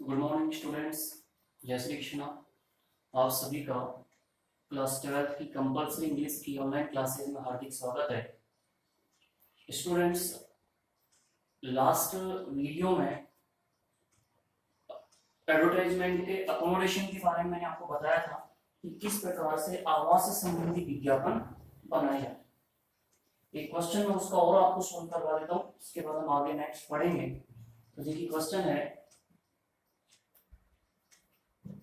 Good morning students. जय श्री कृष्णा। आप सभी का क्लास 12th की कंपल्सरी इंग्लिश की ऑनलाइन क्लासेस में हार्दिक स्वागत है। स्टूडेंट्स, लास्ट वीडियो में एडवर्टाइजमेंट के अकोमोडेशन के बारे में मैंने आपको बताया था कि किस प्रकार से आवास से संबंधित विज्ञापन बनाए जाए। एक क्वेश्चन में उसका और आपको सोल्व करवा देता हूँ, इसके बाद हम आगे नेक्स्ट पढ़ेंगे। तो देखिए क्वेश्चन है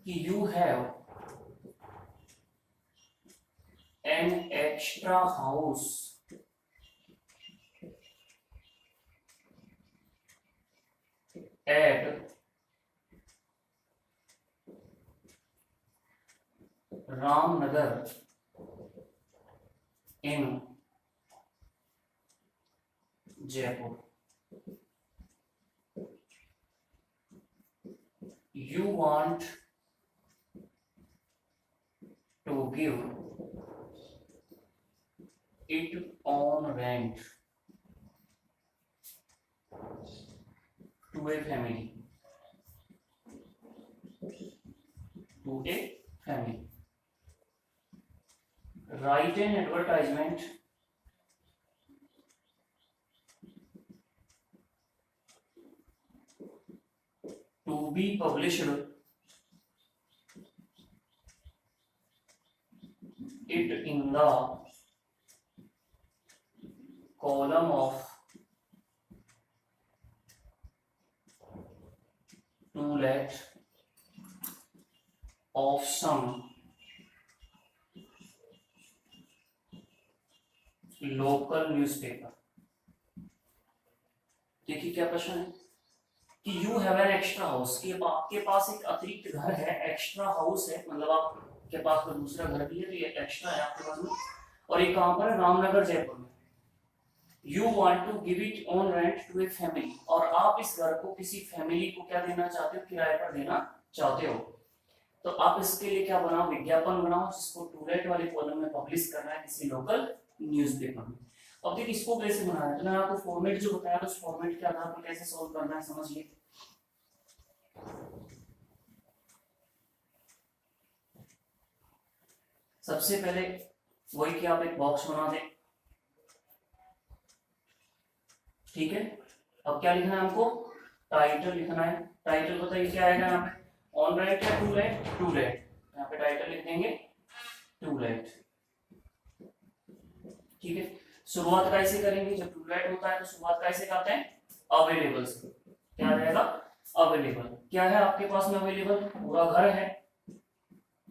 कि you have an extra house at Ramnagar in Jaipur. You want to give it on rent to a family. Write an advertisement to be published it in the column of to let of some local newspaper. देखिए क्या प्रश्न है कि you have an extra house, कि आपके पास एक अतिरिक्त घर है, एक्स्ट्रा हाउस है, मतलब आपके पास कोई दूसरा घर भी है तो ये एक्स्ट्रा है आपके पास में, और ये कहां पर है? रामनगर जयपुर में। You want to give it on rent to a family, और आप इस घर को किसी फैमिली को क्या देना चाहते हो? किराए पर देना चाहते हो। तो आप इसके लिए क्या बनाओ? विज्ञापन बनाओ, जिसको टू लेट वाले कॉलम में पब्लिश करना है किसी लोकल न्यूज़पेपर में। अब देखिए इसको कैसे बनाना है, तो मैंने आपको फॉर्मेट जो बताया उस फॉर्मेट के आधार पर कैसे सॉल्व करना है समझिए। सबसे पहले वही कि आप एक बॉक्स बना दें, ठीक है। अब क्या लिखना है हमको? टाइटल लिखना है। टाइटल बताइए क्या आएगा यहाँ पे? ऑन रेंट या टू लेट? To let. यहाँ पे टाइटल लिख देंगे टू लेट, ठीक है। शुरुआत कैसे करेंगे? जब टू लेट होता है तो शुरुआत कैसे करते हैं? अवेलेबल से। क्या रहेगा? अवेलेबल। क्या है आपके पास में अवेलेबल? पूरा घर है।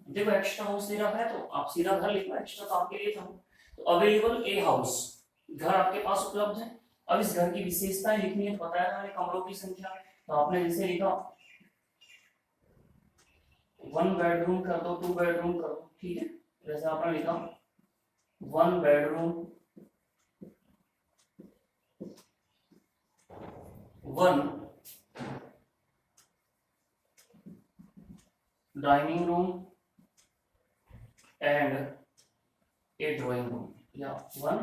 देखो एक्स्ट्रा हाउस दे रखा है तो आप सीधा घर लिखो, एक्स्ट्रा तो आपके लिए था। तो अवेलेबल ए हाउस, घर आपके पास उपलब्ध है। अब इस घर की विशेषताएं लिखनी है, तो बताया था कमरों की संख्या, तो आपने जैसे लिखा 1 बेडरूम कर दो, 2 बेडरूम कर दो, ठीक है। जैसे आपने लिखा 1 bedroom, 1 dining room and A drawing room, या 1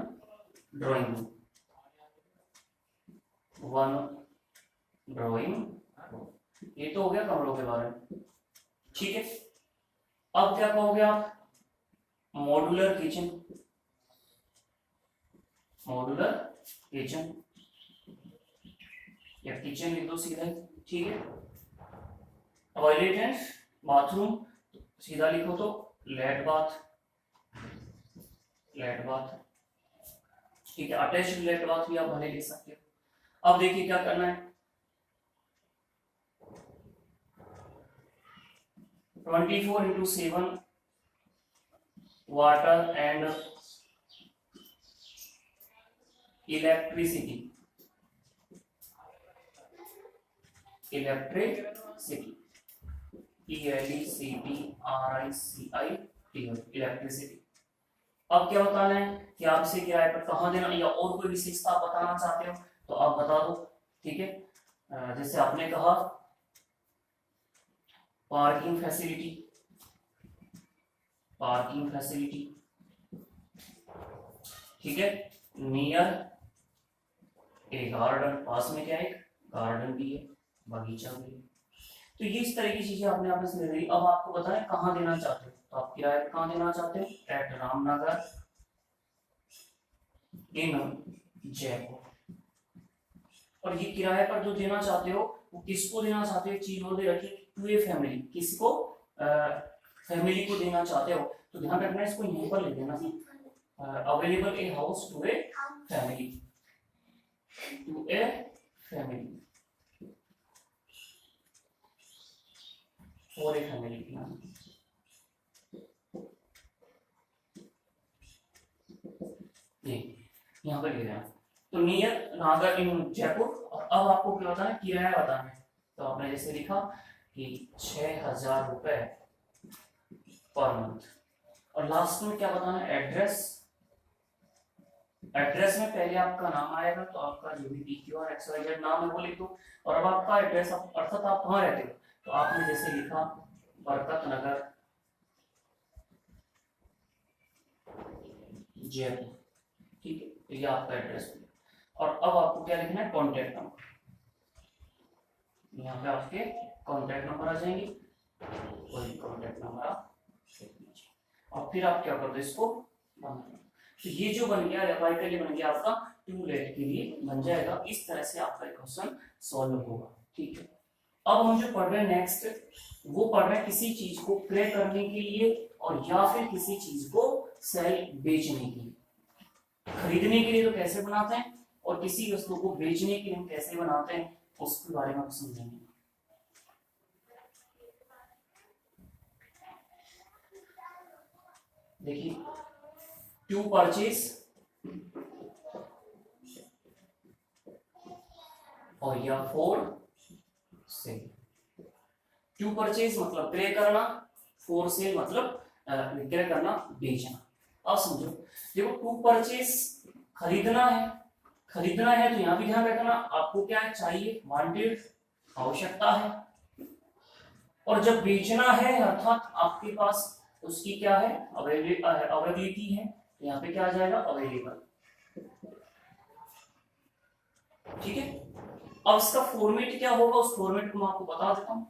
ड्राइंग रूम, 1 ड्राइंग रूम। ये तो हो गया कमरों के बारे में, ठीक है। अब क्या कहोगे आप? मॉड्यूलर किचन, मॉड्यूलर किचन या किचन लिख दो सीधा, ठीक है। टॉयलेट एंड बाथरूम, सीधा लिखो तो लेट बाथ, लेट बाथ, ठीक है। अटैच्ड लेट बाथ भी आप भले लिख सकते हो। अब देखिए क्या करना है, 24/7 water and electricity, electricity, ELECTRICITY, electricity. अब क्या बताना है कि आप इसे किराए पर कहाँ देना, या और कोई विशेषता आप बताना चाहते हो तो आप बता दो, ठीक है। जैसे आपने कहा पार्किंग फैसिलिटी, पार्किंग फैसिलिटी, ठीक है। नियर ए गार्डन, पास में क्या है? गार्डन भी है, बगीचा भी है। तो ये इस तरह की चीजें आपने आपस में दी। अब आपको बताएं कहाँ देना चाहते हो, तो आप किराए पे कहाँ देना चाहते हो, एट रामनगर इन जयपुर। और ये किराए पर जो देना चाहते हो वो किसको देना चाहते हो, चीज वो दे रखी टू ए फैमिली, किसको, फैमिली को देना चाहते हो। तो ध्यान रखना इसको यहीं पर लिख देना, available a house to a family, to a family, for a family. यहाँ पर लिख देना। तो नियर नागर इन जयपुर। और अब आपको क्या बताना है, किराया बताना है। तो आपने जैसे लिखा कि 6,000 रुपए पर मंथ। और लास्ट में क्या बताना है, एड्रेस। एड्रेस में पहले आपका नाम आएगा, तो आपका जो भी PQR XYZ नाम है वो लिख दो। और अब आपका एड्रेस अर्थात आप कहाँ रहते हो, तो आपने जैसे लिखा बरकत नगर जयपुर, ठीक है, तो ये आपका एड्रेस। और अब आपको क्या लिखना है, कॉन्टेक्ट नंबर। यहाँ पे आपके कॉन्टेक्ट नंबर आ जाएंगे, वही कॉन्टेक्ट नंबर आप लिख लीजिए। और फिर आप क्या कर दो, इसको बंद कर दो। तो ये जो बन गया एफआई के लिए बन गया आपका टू लेट के लिए बन जाएगा। इस तरह से आपका क्वेश्चन सॉल्व होगा, ठीक है। अब हम जो पढ़ रहे हैं नेक्स्ट, वो पढ़ रहे हैं किसी चीज को क्रय करने के लिए और या फिर किसी चीज को सेल बेचने के लिए। खरीदने के लिए तो कैसे बनाते हैं और किसी वस्तु को बेचने के लिए हम कैसे बनाते हैं उसके बारे में आप समझेंगे। देखिए, टू परचेज और या फोर सेल। टू परचेज मतलब क्रय करना, फोर सेल मतलब विक्रय करना, बेचना। अब समझो, देखो टू परचेज खरीदना है, खरीदना है तो यहां भी ध्यान रखना आपको क्या है, चाहिए, वांटेड, आवश्यकता है। और जब बेचना है अर्थात आपके पास उसकी क्या है, अवेलेबिलिटी है, तो यहाँ पे क्या आ जाएगा, अवेलेबल, ठीक है। अब इसका फॉर्मेट क्या होगा, उस फॉर्मेट को मैं आपको बता देता हूं।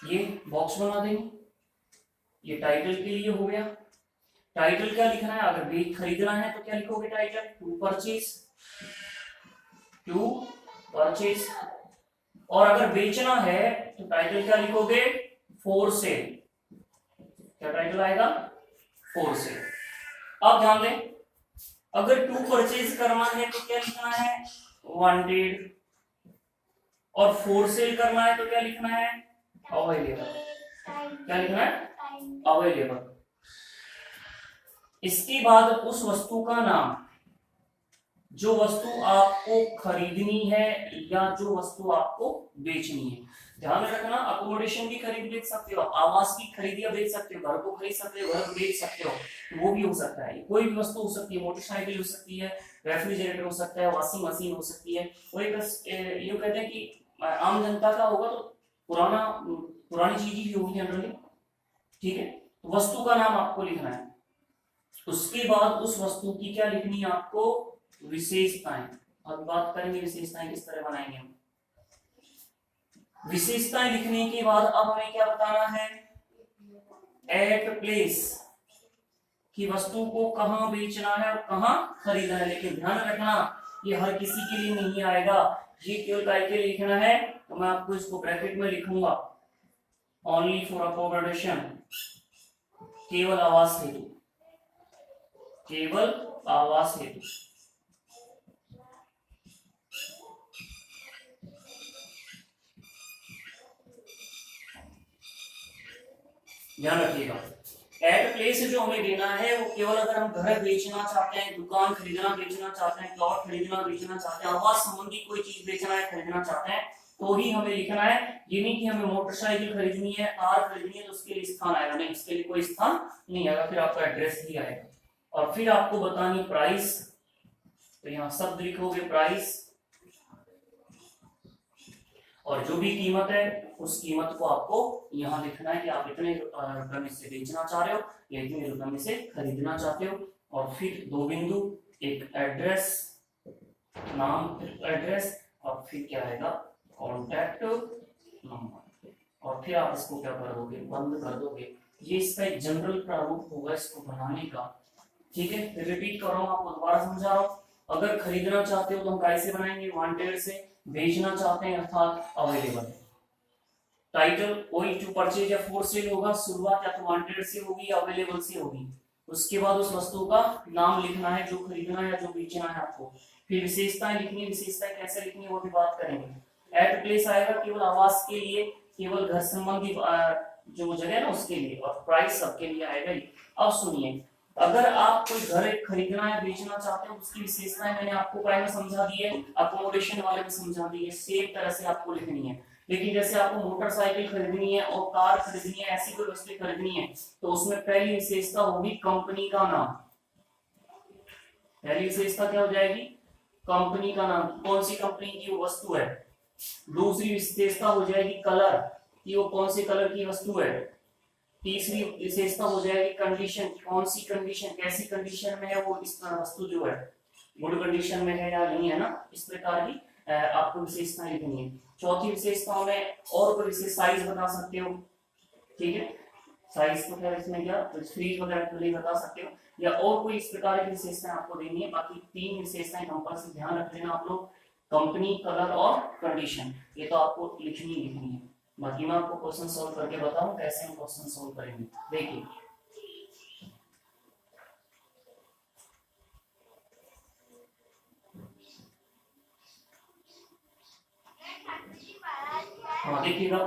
ये बॉक्स बना देंगे, ये टाइटल के लिए हो गया। टाइटल क्या लिखना है, अगर बेच खरीदना है तो क्या लिखोगे, title to purchase, to purchase. और अगर बेचना है तो टाइटल क्या लिखोगे, फोर सेल। क्या टाइटल आएगा, फोर सेल। अब ध्यान दें, अगर टू परचेज करना है तो क्या लिखना है, वांटेड। और फोर सेल करना है तो क्या लिखना है, अवेलेबल। क्या लिखना है, अवेलेबल। इसके बाद उस वस्तु का नाम, जो वस्तु आपको खरीदनी है या जो वस्तु आपको बेचनी है। ध्यान रखना, अकोमोडेशन की खरीद बेच सकते हो, आवास की खरीद या बेच सकते हो, घर को खरीद सकते हो, घर बेच सकते हो, वो भी हो सकता है। कोई भी वस्तु हो सकती है, मोटरसाइकिल हो सकती है, रेफ्रिजरेटर हो सकता है, वॉशिंग मशीन हो सकती है। वही बस ये कहते हैं कि आम जनता का होगा तो पुरानी चीज ही होगी जनरली, ठीक है। वस्तु का नाम आपको लिखना है। उसके बाद उस वस्तु की क्या लिखनी है आपको, विशेषताएं। अब बात करेंगे विशेषताएं किस तरह बनाएंगे हम। विशेषताएं लिखने के बाद अब हमें क्या बताना है, एट प्लेस, कि वस्तु को कहां बेचना है और कहां खरीदना है। लेकिन ध्यान रखना ये हर किसी के लिए नहीं आएगा, ये केवल काय के लिए लिखना है। तो मैं आपको इसको ब्रैकेट में लिखूंगा, ओनली फॉर अकोमोडेशन, केवल आवास हेतु, केवल आवास हेतु। ध्यान रखिएगा, एट प्लेस जो हमें देना है वो केवल अगर हम घर बेचना चाहते हैं, दुकान खरीदना बेचना चाहते हैं, प्लॉट खरीदना बेचना चाहते हैं, आवास संबंधी कोई चीज बेचना है खरीदना चाहते हैं तो ही हमें लिखना है। ये नहीं कि हमें मोटरसाइकिल खरीदनी है, कार खरीदनी है तो उसके लिए स्थान आएगा, नहीं, इसके लिए कोई स्थान नहीं आएगा, फिर आपका एड्रेस ही आएगा। और फिर आपको बतानी प्राइस, तो यहाँ शब्द लिखोगे प्राइस, और जो भी कीमत है उस कीमत को आपको यहाँ लिखना है कि आप इतने रुपए में से बेचना चाह रहे हो या इतने रुपए में से खरीदना चाहते हो। और फिर दो बिंदु, एक एड्रेस नाम, फिर एड्रेस, और फिर क्या आएगा, कॉन्टैक्ट नंबर, और फिर आप इसको क्या कर दोगे, बंद कर दोगे। ये इसका एक जनरल प्रारूप होगा इसको बनाने का। ठीक है, फिर रिपीट कर रहा हूँ, आपको दोबारा समझा रहा हूँ। अगर खरीदना चाहते हो तो हम कैसे बनाएंगे, वांटेड से। बेचना चाहते हैं अर्थात अवेलेबल। टाइटल वही टू परचेज या फॉर सेल होगा, शुरुआत या तो वांटेड से होगी या अवेलेबल से होगी। उसके बाद उस वस्तु का नाम लिखना है जो खरीदना है या जो बेचना है आपको। फिर विशेषताएं लिखनी है, विशेषताएं कैसे लिखनी है वो भी बात करेंगे। एट प्लेस आएगा केवल आवास के लिए, केवल घर संबंधी जो जगह है ना उसके लिए, और प्राइस सबके लिए आएगा ही। अब सुनिए, अगर आप कोई घर खरीदना या बेचना चाहते हो, उसकी विशेषताएं मैंने आपको पहले में समझा दी है, अकोमोडेशन वाले में समझा दी है, सेम तरह से आपको लिखनी है। लेकिन जैसे आपको मोटरसाइकिल खरीदनी है और कार खरीदनी है, ऐसी कोई वस्तु खरीदनी है, तो उसमें पहली विशेषता होगी कंपनी का नाम। पहली विशेषता क्या हो जाएगी, कंपनी का नाम, कौन सी कंपनी की वो वस्तु है। दूसरी विशेषता हो जाएगी कलर, कि वो कौन से कलर की वस्तु है। तीसरी विशेषता हो जाएगी कंडीशन, कौन सी कंडीशन, कैसी कंडीशन में है वो इस वस्तु जो है, गुड कंडीशन में है या नहीं है ना, इस प्रकार की आपको विशेषताएं लिखनी है। चौथी विशेषताओं में और कोई विशेष साइज बता सकते हो, ठीक है, साइज तो खैर इसमें क्या फ्रीज वगैरह के लिए बता सकते हो, या और कोई इस प्रकार की विशेषताएं आपको देनी है। बाकी तीन विशेषताएं कंपल्सरी ध्यान रख लेना आप लोग, कंपनी, कलर और कंडीशन, ये तो आपको लिखनी है। बाकी मैं आपको क्वेश्चन सॉल्व करके बताऊं कैसे हम क्वेश्चन सॉल्व करेंगे, देखिए। हाँ देखिएगा,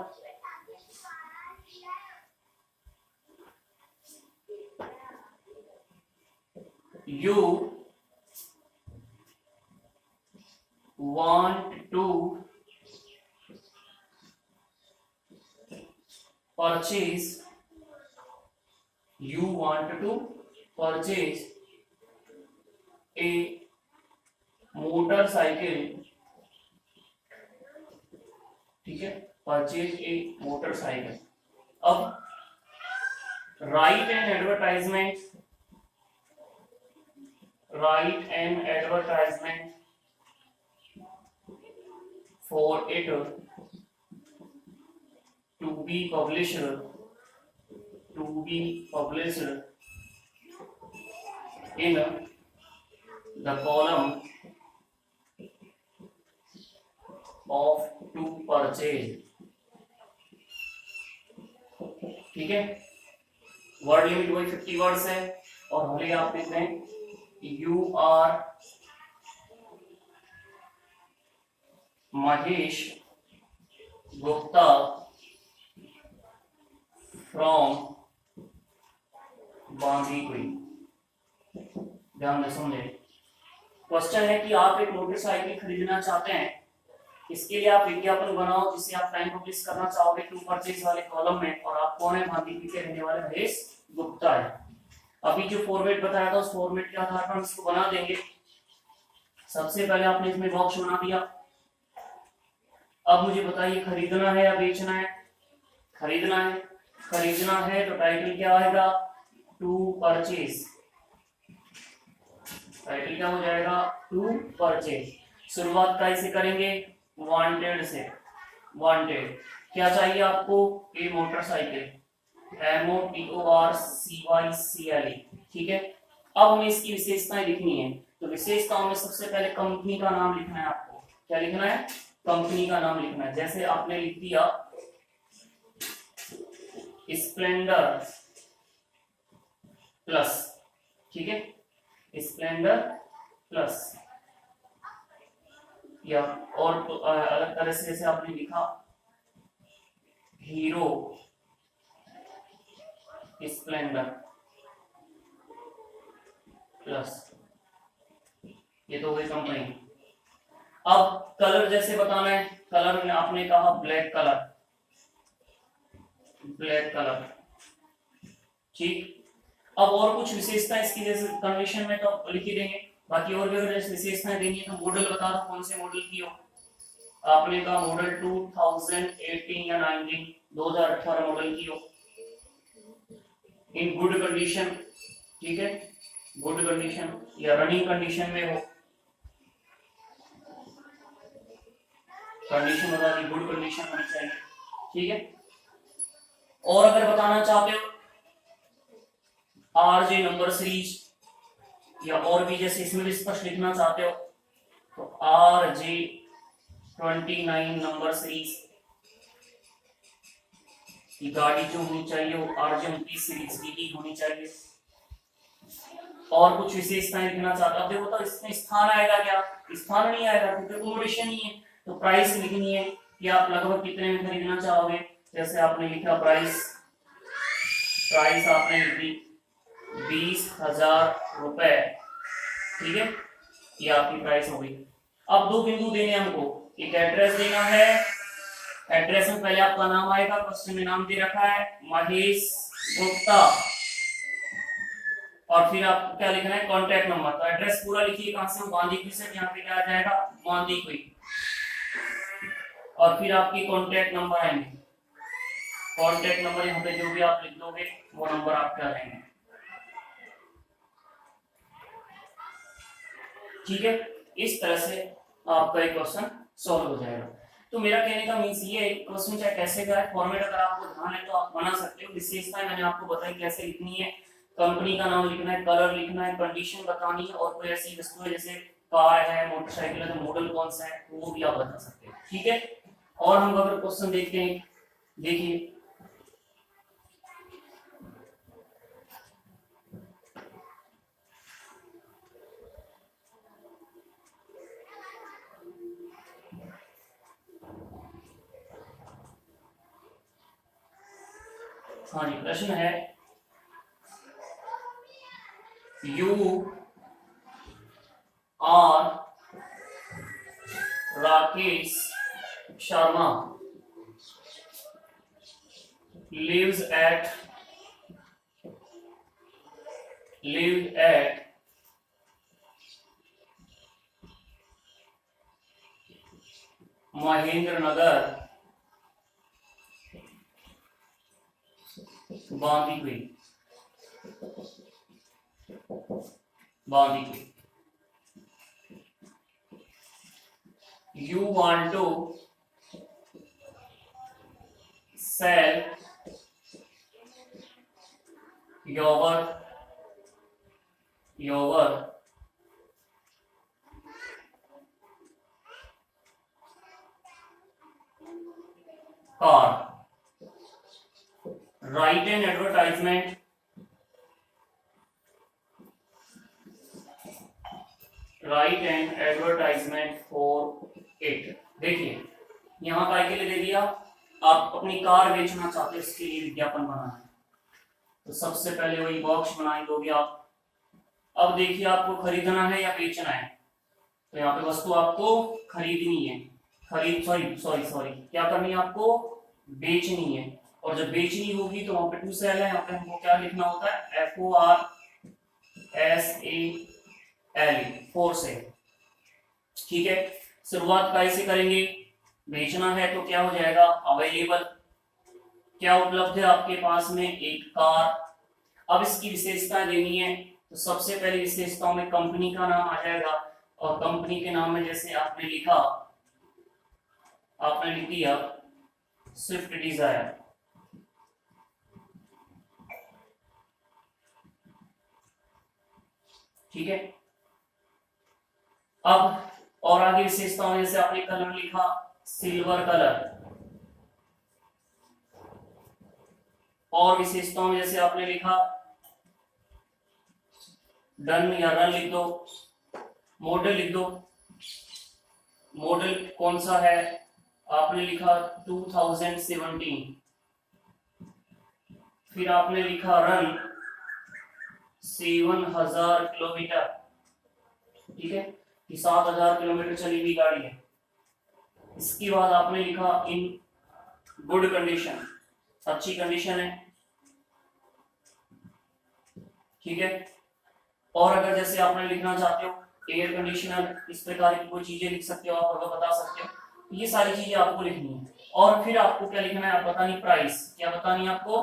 you want to purchase a motorcycle, ठीक है, परचेज ए मोटरसाइकिल। अब right an advertisement for it to be published in the column of to purchase, ठीक है। वर्ड लिमिट वही 50 वर्ड्स है, और भले आप लिख दें you are Mahesh Gupta from Bandikui. ध्यान से समझे, क्वेश्चन है कि आप एक मोटरसाइकिल खरीदना चाहते हैं, इसके लिए आप विज्ञापन बनाओ जिसे आप टाइम पब्लिश करना चाहोगे टू परचेज वाले कॉलम में, और आप कौन है, बांदीकुई के रहने वाले महेश गुप्ता है। अभी जो फॉर्मेट बताया था उस फॉर्मेट के आधार पर हम इसको बना देंगे। सबसे पहले आपने इसमें बॉक्स बना दिया। अब मुझे बताइए खरीदना है या बेचना है, खरीदना है तो टाइटल क्या आएगा, टू परचेज। टाइटल क्या हो जाएगा, टू परचेज। शुरुआत कैसे करेंगे, वांटेड से। वांटेड क्या चाहिए आपको, ए मोटरसाइकिल, MOTORCYCLE, ठीक है। अब हमें इसकी विशेषताएं लिखनी है, तो विशेषताओं में सबसे पहले कंपनी का नाम लिखना है आपको। क्या लिखना है, कंपनी का नाम लिखना है। जैसे आपने लिख दिया स्प्लेंडर प्लस, ठीक है, स्प्लेंडर प्लस, या और तो अलग तरह से जैसे आपने लिखा हीरो स्प्लेंडर प्लस, ये तो हुई कंपनी। अब कलर जैसे बताना है, कलर में आपने कहा ब्लैक कलर, ठीक। अब और कुछ विशेषताएं इसकी जैसे कंडीशन में तो लिख ही देंगे, बाकी और भी अगर विशेषताएं देंगे तो मॉडल बता दो कौन से मॉडल की हो। आपने कहा मॉडल 2018 या 19, 2018 मॉडल की हो, इन गुड कंडीशन, ठीक है, गुड कंडीशन या रनिंग कंडीशन में हो, कंडीशन बता दी, गुड कंडीशन होनी चाहिए, ठीक है। और अगर बताना चाहते हो आरजे नंबर सीरीज, या और भी जैसे इसमें भी स्पष्ट लिखना चाहते हो तो RJ 29 नंबर सीरीज की गाड़ी जो होनी चाहिए वो RJ 29 सीरीज की ही होनी चाहिए। और कुछ विशेषताएं लिखना चाहते हो, अब देखो तो इसमें स्थान आएगा क्या? स्थान नहीं आएगा क्योंकि अकोमोडेशन ही है। तो प्राइस लिखनी है कि आप लगभग कितने में खरीदना चाहोगे। जैसे आपने लिखा प्राइस, प्राइस आपने लिखी 20,000 रुपए, ठीक है, ये आपकी प्राइस हो गई। अब दो बिंदु देने हमको, एक एड्रेस देना है, एड्रेस में पहले आपका नाम आएगा, क्वेश्चन में नाम दे रखा है महेश गुप्ता, और फिर आपको क्या लिखना है कॉन्टैक्ट नंबर। तो एड्रेस पूरा लिखिए, कहां से, बांदीकुई से, यहाँ पे क्या आ जाएगा बांदीकुई, और फिर आपकी कॉन्टैक्ट नंबर आएंगे, कॉन्टैक्ट नंबर यहाँ पे जो भी आप लिख दोगे वो नंबर आपके आ जाएंगे, ठीक है। इस तरह से आपका एक क्वेश्चन सॉल्व हो जाएगा। तो मेरा कहने का मीन्स ये है, क्वेश्चन चाहे कैसे का है, फॉर्मेट अगर आपको ध्यान है तो आप बना सकते हो। विशेषताएं मैंने आपको बताई कैसे लिखनी है, कंपनी का नाम लिखना है, कलर लिखना है, कंडीशन बतानी है, और कोई ऐसी वस्तु है जैसे कार है, मोटरसाइकिल है, तो मॉडल कौन सा है वो भी आप बता सकते हो, ठीक है। और हम अगर क्वेश्चन देखते हैं, देखिए हाँ जी, प्रश्न है you are Rakesh Sharma lives at Mahendra Nagar Bandikui, you want to sell your car, write an advertisement for it। देखिए यहाँ काय के लिए दे दिया, आप अपनी कार बेचना चाहते हो, इसके लिए विज्ञापन बनाना है, तो सबसे पहले वही बॉक्स बनाई दोगे आप। अब देखिए आपको खरीदना है या बेचना है, तो यहाँ पे वस्तु आपको खरीदनी है, सॉरी क्या करनी है आपको, बेचनी है। और जब बेचनी होगी तो वहां पे टू सेल है, यहाँ पे हमको क्या लिखना होता है FORSALE, फोर सेल, ठीक है। शुरुआत कैसे करेंगे, बेचना है तो क्या हो जाएगा अवेलेबल, क्या उपलब्ध है आपके पास में, एक कार। अब इसकी विशेषताएं देनी है, तो सबसे पहले विशेषताओं में कंपनी का नाम आ जाएगा, और कंपनी के नाम में जैसे आपने लिखा, आपने लिख दिया स्विफ्ट डिजायर, ठीक है। अब और आगे विशेषताओं में जैसे आपने कलर लिखा सिल्वर कलर, और विशेषताओं में जैसे आपने लिखा डन या रन लिख दो, मॉडल लिख दो, मॉडल कौन सा है, आपने लिखा 2017, फिर आपने लिखा रन 7000 किलोमीटर, ठीक है, कि 7000 किलोमीटर चली हुई गाड़ी है। इसके बाद आपने लिखा इन गुड कंडीशन, अच्छी कंडीशन है, ठीक है। और अगर जैसे आपने लिखना चाहते हो एयर कंडीशनर, इस प्रकार की कोई चीजें लिख सकते हो आप, अगर बता सकते हो, ये सारी चीजें आपको लिखनी है। और फिर आपको क्या लिखना है, आप बतानी प्राइस, क्या बतानी है आपको,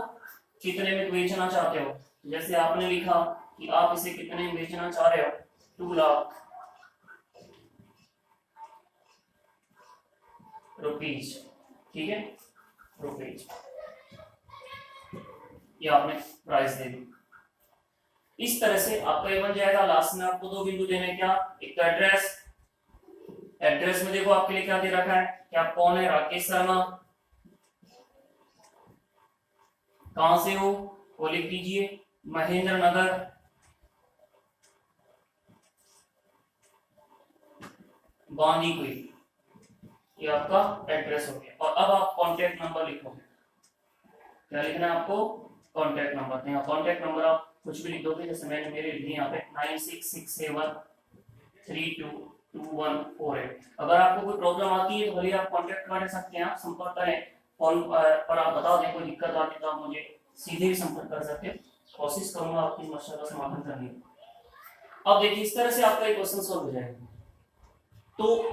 कितने में बेचना चाहते हो। जैसे आपने लिखा कि आप इसे कितने में बेचना चाह रहे हो, 2 लाख, रुपीज, ठीक है, रुपीज, ये आपने प्राइस दे दी। इस तरह से आपका ये बन जाएगा। लास्ट में आपको 2 बिंदु देने, क्या, एक तो एड्रेस, एड्रेस में देखो आपके लिए क्या दे रखा है कि आप कौन है, राकेश शर्मा, कहां से हो वो लिख दीजिए, महेंद्र नगर, बांदीकुई, ये आपका एड्रेस हो गया। और अब आप कांटेक्ट नंबर लिखोगे, क्या लिखना है आपको, कांटेक्ट नंबर। यहाँ कांटेक्ट नंबर आप कुछ भी लिख दोगे, जैसे मैंने मेरे लिख दिए यहाँ पे 9667322148। अगर आपको कोई प्रॉब्लम आती है तो भले आप कांटेक्ट कर सकते हैं, आप संपर्क करें, फोन पर आप बता दें, कोई दिक्कत आती है तो आप मुझे सीधे भी संपर्क कर सकते हैं, कोशिश करूंगा आपकी समस्या का समाधान करने की। अब देखिए इस तरह से आपका एक क्वेश्चन सॉल्व हो जाएगा। तो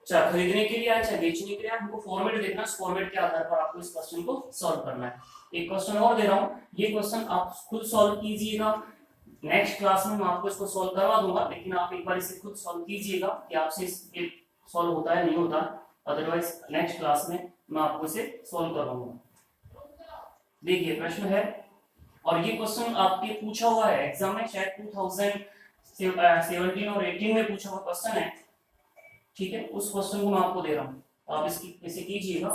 चाहे खरीदने के लिए आए चाहे बेचने के लिए आए, हमको फॉर्मेट देखना, इस फॉर्मेट के आधार पर आपको इस क्वेश्चन को सॉल्व करना है। एक क्वेश्चन और दे रहा हूं, ये क्वेश्चन आप खुद सॉल्व कीजिएगा। नेक्स्ट क्लास में मैं आपको इसको सॉल्व करवा दूंगा, लेकिन आप एक बार इसे खुद सॉल्व कीजिएगा कि आपसे ये सॉल्व होता है नहीं होता, अदरवाइज नेक्स्ट क्लास में मैं आपको इसे सॉल्व करवाऊंगा। देखिए प्रश्न है, और ये क्वेश्चन आपके पूछा हुआ है एग्जाम में, शायद 2017 और 18 में पूछा हुआ क्वेश्चन है, ठीक है। उस क्वेश्चन को मैं आपको दे रहा हूं, आप इसकी इसे कीजिएगा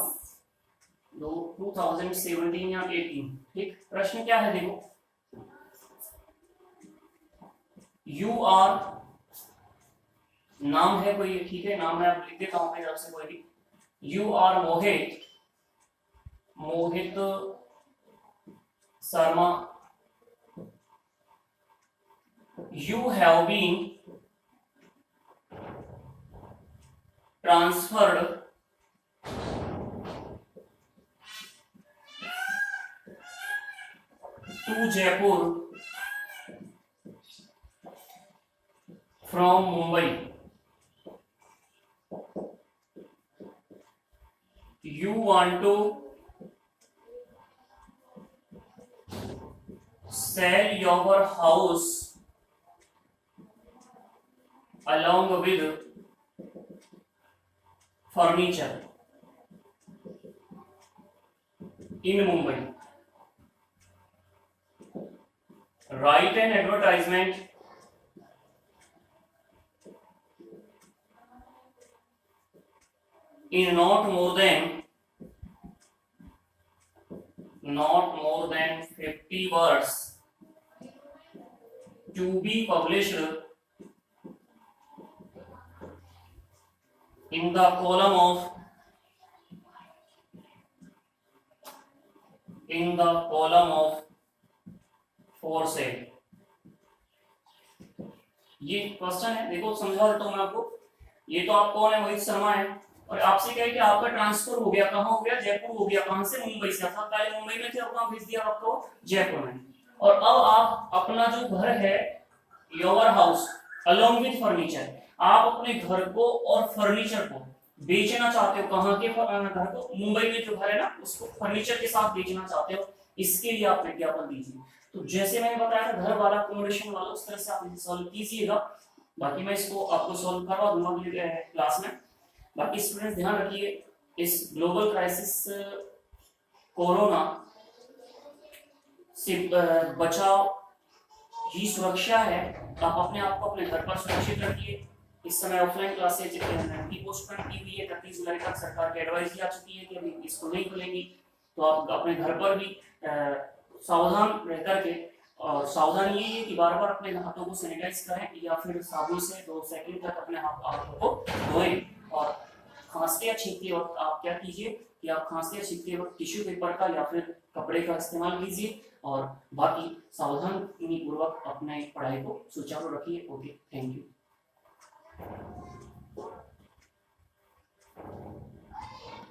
2017 या 18, ठीक। प्रश्न क्या है देखो, यू आर, नाम है कोई, ठीक है, नाम है, आप लिख देता हूं अपनी तरफ से कोई भी, you are Mohit, Mohit Sharma, you have been transferred to Jaipur from Mumbai. You want to sell your house along with furniture in Mumbai. Write an advertisement in not more than 50 words to be published in the column of for sale। ये question है, देखो समझा देता हूं मैं आपको। ये तो आप कौन है, मोहित शर्मा है, और आपसे क्या है कि आपका ट्रांसफर हो गया, कहां हो गया, जयपुर हो गया। कहां से, मुंबई से। आप पहले मुंबई में थे और कहां भेज दिया आपको, जयपुर में। और अब आप अपना जो घर है, your house along with furniture, आप अपने घर को और फर्नीचर को बेचना चाहते हो। कहां के घर को, मुंबई में जो घर है ना, उसको फर्नीचर के साथ बेचना चाहते हो, इसके लिए आप विज्ञापन दीजिए। तो जैसे मैंने बताया था घर वाला, अकोमोडेशन वाला, उस तरह से आप इसे सॉल्व कीजिएगा। बाकी मैं इसको आपको सॉल्व करवा दूंगा अगले क्लास में। बाकी स्टूडेंट्स ध्यान रखिए, इस ग्लोबल क्राइसिस कोरोना से बचाव ही सुरक्षा है। आप अपने आप को अपने घर पर सुरक्षित रखिए। इस समय ऑफलाइन क्लासेज की पोस्टपोन की हुई है, 31 जुलाई तक सरकार की एडवाइस आ चुकी है कि अभी इसको नहीं खुलेंगी। तो आप अपने घर पर भी सावधान रह करके, और सावधान ये है कि बार बार अपने हाथों को सैनिटाइज करें या फिर साबुन से 2 सेकंड तक अपने हाथों को धोएं। और खांसते या छींकते वक्त आप क्या कीजिए कि आप खांसते या छींकते वक्त टिश्यू पेपर का या फिर कपड़े का इस्तेमाल कीजिए। और बाकी सावधानी पूर्वक अपने पढ़ाई को सुचारू रखिए। Okay, thank you.